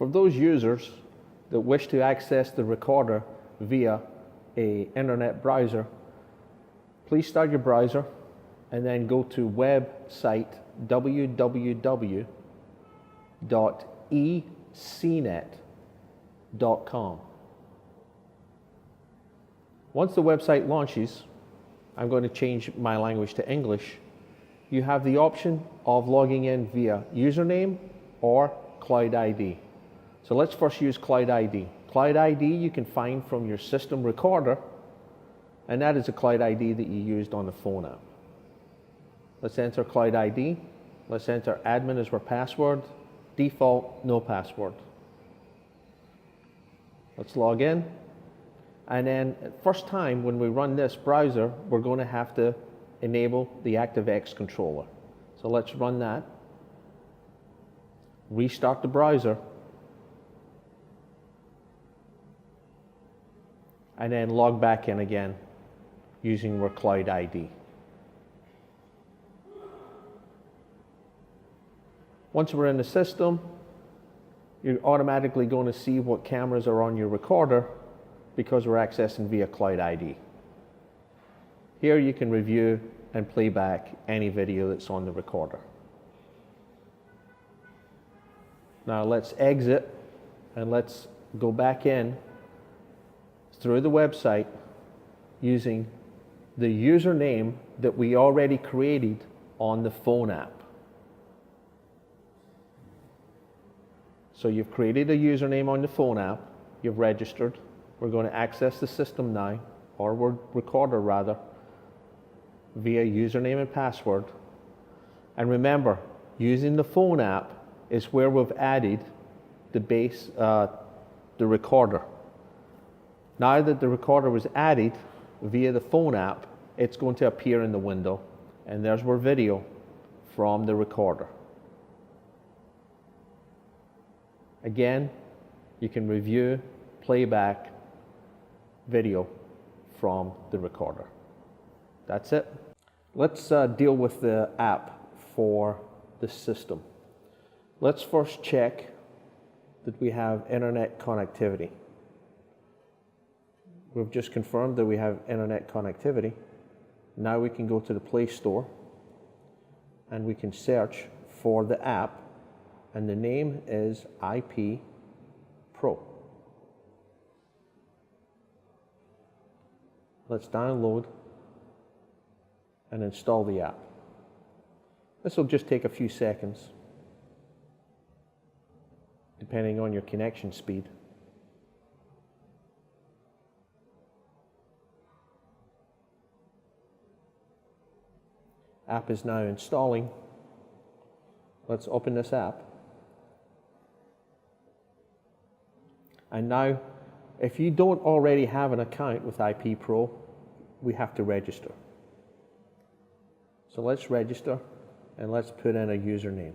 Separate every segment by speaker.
Speaker 1: For those users that wish to access the recorder via an internet browser, please start your browser and then go to website www.ecnet.com. Once the website launches, I'm going to change my language to English. You have the option of logging in via username or Cloud ID. So let's first use Cloud ID. Cloud ID you can find from your system recorder, and that is a Cloud ID that you used on the phone app. Let's enter Cloud ID. Let's enter admin as our password. Default, no password. Let's log in. And then first time when we run this browser, we're going to have to enable the ActiveX controller. So let's run that. Restart the browser. And then log back in again using our Cloud ID. Once we're in the system, you're automatically going to see what cameras are on your recorder because we're accessing via Cloud ID. Here you can review and play back any video that's on the recorder. Now let's exit and let's go back in through the website using the username that we already created on the phone app. So you've created a username on the phone app, you've registered. We're going to access the system now, or our recorder rather, via username and password. And remember, using the phone app is where we've added the recorder. Now that the recorder was added via the phone app, it's going to appear in the window, and there's our video from the recorder. Again, you can review, playback video from the recorder. That's it. Let's deal with the app for the system. Let's first check that we have internet connectivity. We've just confirmed that we have internet connectivity. Now we can go to the Play Store and we can search for the app, and the name is IP Pro. Let's download and install the app. This will just take a few seconds, depending on your connection speed. App is now installing. Let's open this app. And now, if you don't already have an account with IP Pro, we have to register. So let's register and let's put in a username.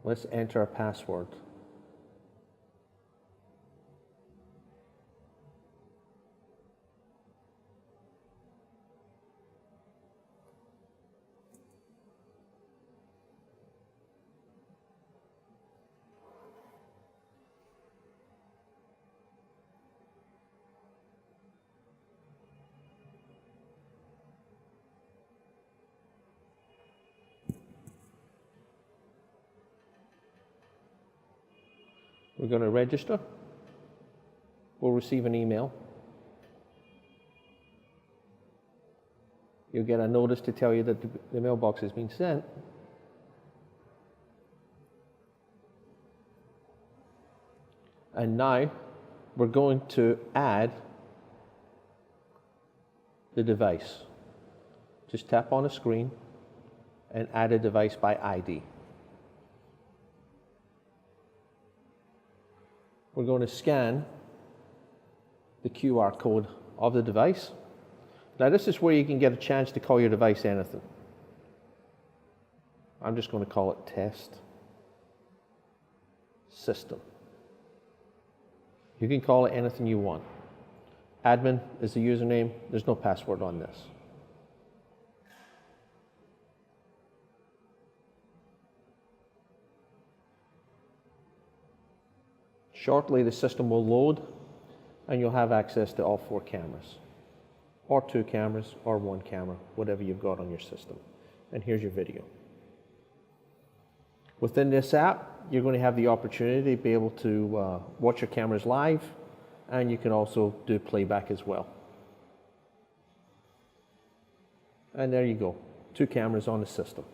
Speaker 1: Let's enter a password. We're going to register. We'll receive an email. You'll get a notice to tell you that the mailbox has been sent. And now we're going to add the device. Just tap on a screen and add a device by ID. We're going to scan the QR code of the device. Now this is where you can get a chance to call your device anything. I'm just going to call it test system. You can call it anything you want. Admin is the username. There's no password on this. Shortly, the system will load and you'll have access to all 4 cameras, or 2 cameras, or 1 camera, whatever you've got on your system. And here's your video. Within this app, you're going to have the opportunity to be able to watch your cameras live, and you can also do playback as well. And there you go, 2 cameras on the system.